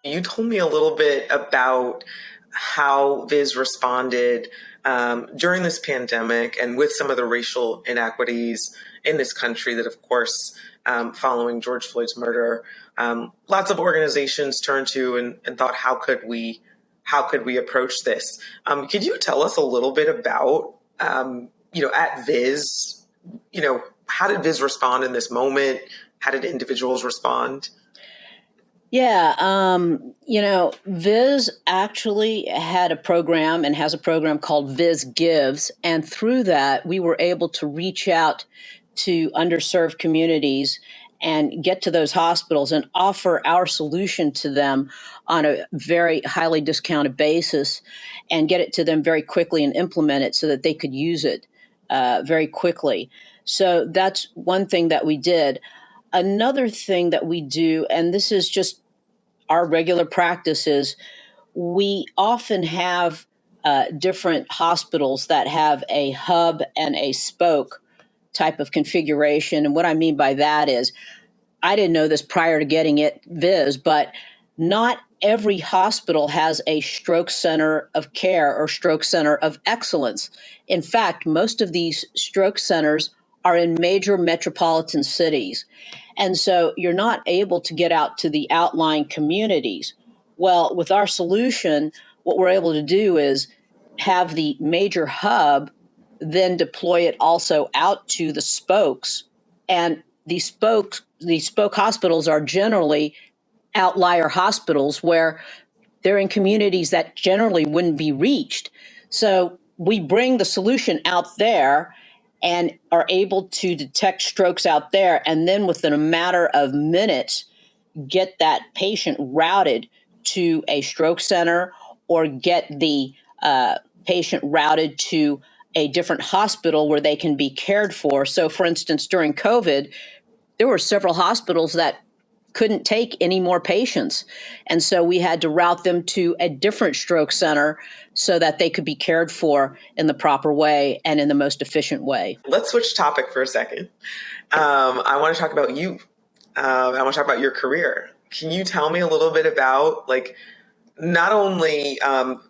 You told me a little bit about how Viz responded during this pandemic and with some of the racial inequities in this country that, of course, following George Floyd's murder, lots of organizations turned to and thought, how could we approach this? Could you tell us a little bit about, at Viz, how did Viz respond in this moment? How did individuals respond? Yeah, Viz actually had a program and has a program called Viz Gives. And through that, we were able to reach out to underserved communities and get to those hospitals and offer our solution to them on a very highly discounted basis and get it to them very quickly and implement it so that they could use it very quickly. So that's one thing that we did. Another thing that we do, and this is just our regular practice, is we often have different hospitals that have a hub and a spoke type of configuration. And what I mean by that is, I didn't know this prior to getting it Viz, but not every hospital has a stroke center of care or stroke center of excellence. In fact, most of these stroke centers are in major metropolitan cities. And so you're not able to get out to the outlying communities. Well, with our solution, what we're able to do is have the major hub then deploy it also out to the spokes. And these spoke hospitals are generally outlier hospitals where they're in communities that generally wouldn't be reached. So we bring the solution out there and are able to detect strokes out there, and then within a matter of minutes, get that patient routed to a stroke center or get the patient routed to a different hospital where they can be cared for. So, for instance, during COVID, there were several hospitals that couldn't take any more patients. And so we had to route them to a different stroke center so that they could be cared for in the proper way and in the most efficient way. Let's switch topic for a second. I want to talk about you. I want to talk about your career. Can you tell me a little bit about, not only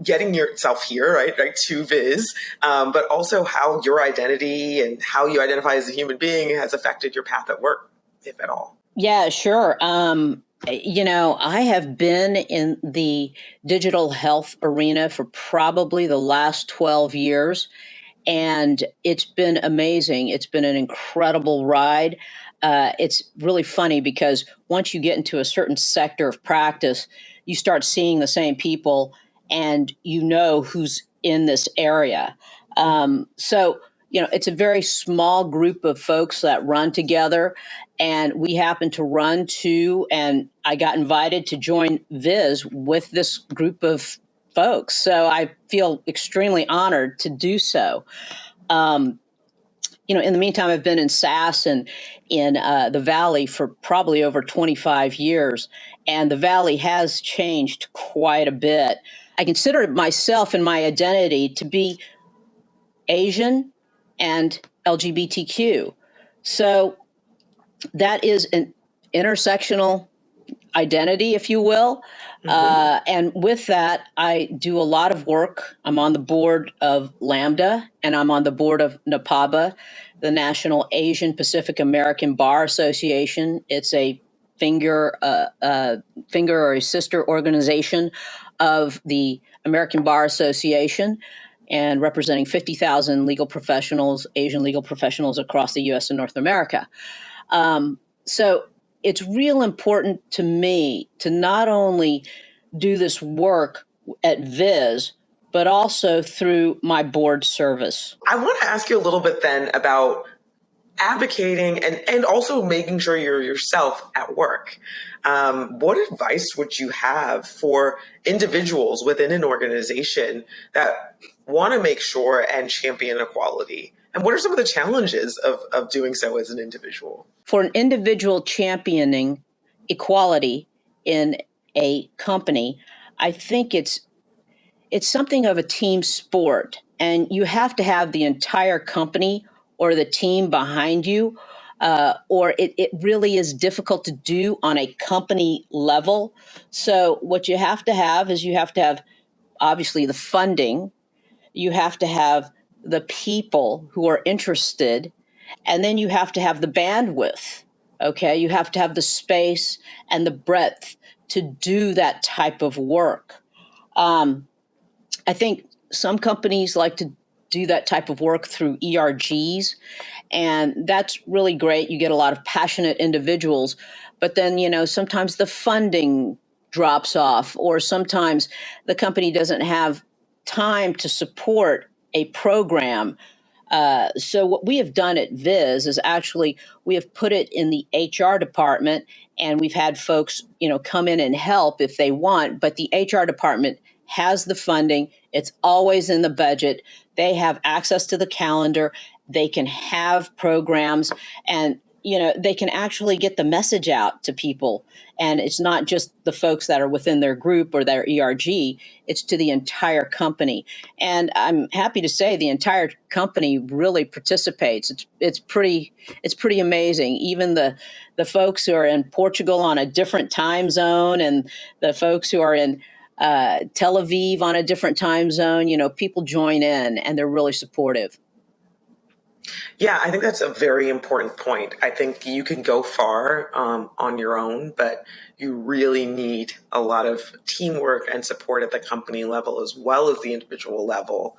getting yourself here, right to Viz, but also how your identity and how you identify as a human being has affected your path at work, if at all? Yeah, sure. I have been in the digital health arena for probably the last 12 years, and it's been amazing. It's been an incredible ride. It's really funny because once you get into a certain sector of practice, you start seeing the same people and you know who's in this area. It's a very small group of folks that run together, and we happen to run to, and I got invited to join Viz with this group of folks. So I feel extremely honored to do so. In the meantime, I've been in SaaS and in the Valley for probably over 25 years, and the Valley has changed quite a bit. I consider myself and my identity to be Asian and LGBTQ. So that is an intersectional identity, if you will. Mm-hmm. And with that, I do a lot of work. I'm on the board of Lambda, and I'm on the board of NAPABA, the National Asian Pacific American Bar Association. It's a finger or a sister organization of the American Bar Association, and representing 50,000 legal professionals, Asian legal professionals across the U.S. and North America. So it's real important to me to not only do this work at Viz, but also through my board service. I want to ask you a little bit then about advocating and also making sure you're yourself at work. What advice would you have for individuals within an organization that want to make sure and champion equality? And what are some of the challenges of doing so as an individual? For an individual championing equality in a company, I think it's something of a team sport, and you have to have the entire company or the team behind you. or it really is difficult to do on a company level. So what you have to have is you have to have obviously the funding, you have to have the people who are interested, and then you have to have the bandwidth. Okay, you have to have the space and the breadth to do that type of work. I think some companies like to do that type of work through ERGs, and that's really great. You get a lot of passionate individuals, but then, sometimes the funding drops off, or sometimes the company doesn't have time to support a program. So what we have done at Viz is actually we have put it in the HR department, and we've had folks, come in and help if they want. But the HR department has the funding; it's always in the budget. They have access to the calendar. They can have programs, and they can actually get the message out to people. And it's not just the folks that are within their group or their ERG; it's to the entire company. And I'm happy to say the entire company really participates. It's pretty amazing. Even the folks who are in Portugal on a different time zone, and the folks who are in Tel Aviv on a different time zone, people join in and they're really supportive. Yeah, I think that's a very important point. I think you can go far on your own, but you really need a lot of teamwork and support at the company level as well as the individual level,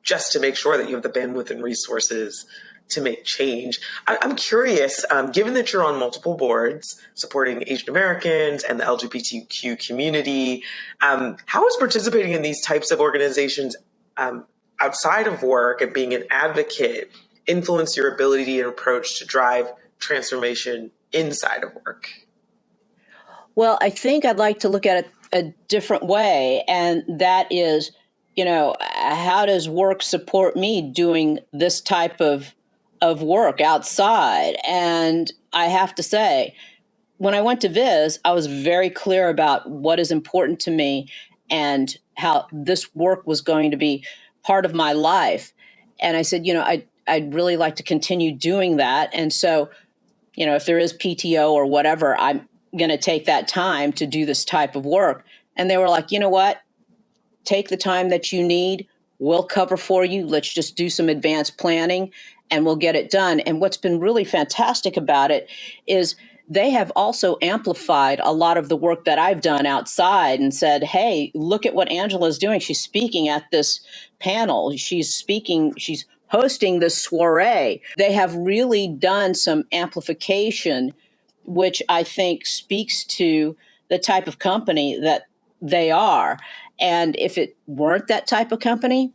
just to make sure that you have the bandwidth and resources to make change. I'm curious, given that you're on multiple boards supporting Asian Americans and the LGBTQ community, how is participating in these types of organizations outside of work and being an advocate influence your ability and approach to drive transformation inside of work? Well, I think I'd like to look at it a different way, and that is, how does work support me doing this type of work outside? And I have to say, when I went to Viz, I was very clear about what is important to me and how this work was going to be part of my life. And I said, I'd really like to continue doing that. And so, if there is PTO or whatever, I'm going to take that time to do this type of work. And they were like, you know what? Take the time that you need. We'll cover for you. Let's just do some advanced planning and we'll get it done. And what's been really fantastic about it is they have also amplified a lot of the work that I've done outside and said, hey, look at what Angela's doing. She's speaking at this panel. She's hosting this soiree. They have really done some amplification, which I think speaks to the type of company that they are. And if it weren't that type of company,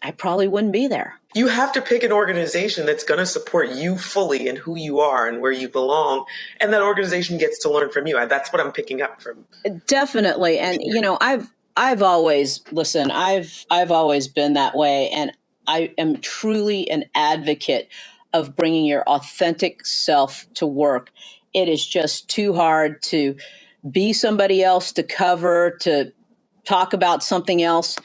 I probably wouldn't be there. You have to pick an organization that's going to support you fully in who you are and where you belong. And that organization gets to learn from you. That's what I'm picking up from. Definitely. And, I've always been that way. And I am truly an advocate of bringing your authentic self to work. It is just too hard to be somebody else, to cover, to talk about something else.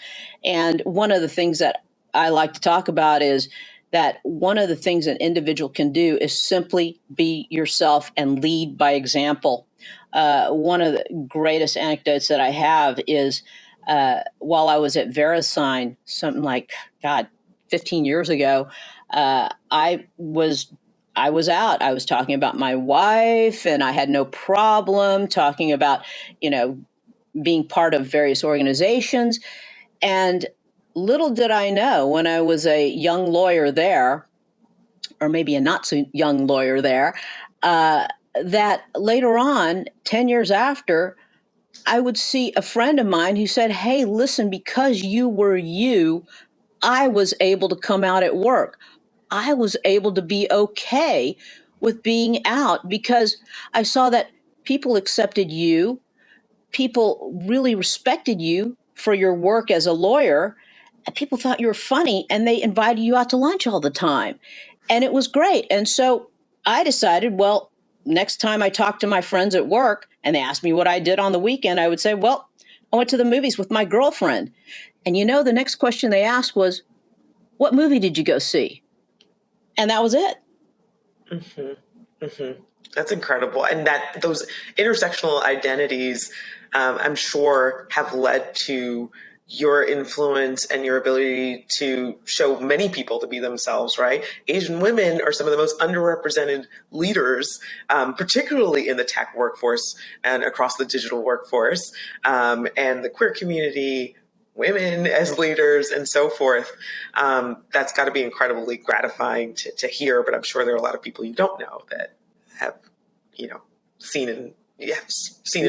And one of the things that I like to talk about is that one of the things an individual can do is simply be yourself and lead by example. One of the greatest anecdotes that I have is while I was at VeriSign, something like, 15 years ago, I was out. I was talking about my wife, and I had no problem talking about, being part of various organizations. And little did I know, when I was a young lawyer there, or maybe a not so young lawyer there, that later on, 10 years after, I would see a friend of mine who said, hey, listen, because you were you, I was able to come out at work. I was able to be okay with being out because I saw that people accepted you. People really respected you for your work as a lawyer. And people thought you were funny, and they invited you out to lunch all the time. And it was great. And so I decided, well, next time I talk to my friends at work and they ask me what I did on the weekend, I would say, well, I went to the movies with my girlfriend. And the next question they asked was, what movie did you go see? And that was it. Mm-hmm. Mm-hmm. That's incredible. And that those intersectional identities, I'm sure, have led to your influence and your ability to show many people to be themselves, right? Asian women are some of the most underrepresented leaders, particularly in the tech workforce and across the digital workforce. And the queer community, women as leaders, and so forth. That's got to be incredibly gratifying to hear. But I'm sure there are a lot of people you don't know that have, you know, seen an Yeah.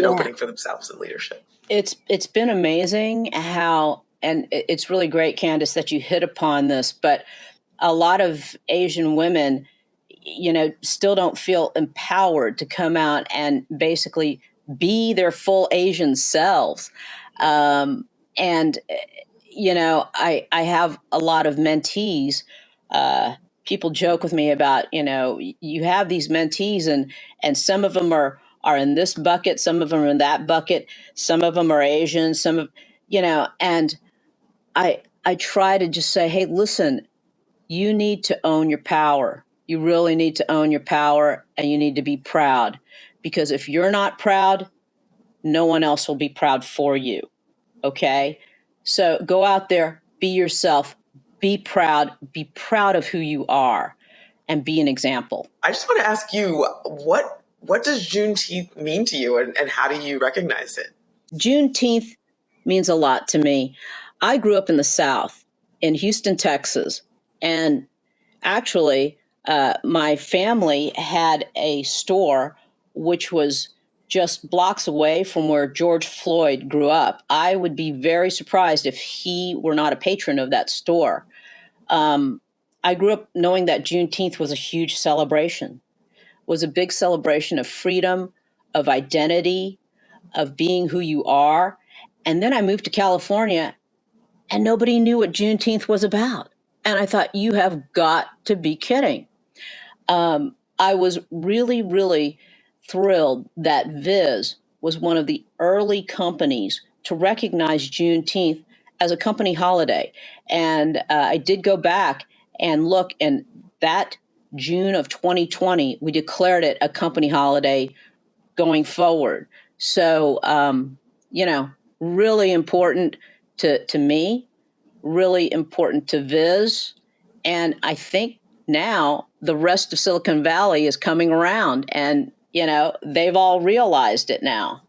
opening for themselves in leadership. It's been amazing how, and it's really great, Candace, that you hit upon this, but a lot of Asian women, still don't feel empowered to come out and basically be their full Asian selves. And I have a lot of mentees. People joke with me about, you have these mentees, and some of them are in this bucket, some of them are in that bucket, some of them are Asian, some of, and I try to just say, hey, listen, you need to own your power. You really need to own your power, and you need to be proud, because if you're not proud, no one else will be proud for you. Okay. So go out there, be yourself, be proud of who you are, and be an example. I just want to ask you, what does Juneteenth mean to you, and how do you recognize it? Juneteenth means a lot to me. I grew up in the South, in Houston, Texas, and actually, my family had a store which was just blocks away from where George Floyd grew up. I would be very surprised if he were not a patron of that store. Um, I grew up knowing that Juneteenth was a huge celebration, was a big celebration of freedom, of identity, of being who you are. And then I moved to California, and nobody knew what Juneteenth was about. And I thought, you have got to be kidding. I was really, really thrilled that Viz was one of the early companies to recognize Juneteenth as a company holiday. And I did go back and look, and that June of 2020, we declared it a company holiday going forward. So, really important to me, really important to Viz. And I think now the rest of Silicon Valley is coming around, and, they've all realized it now.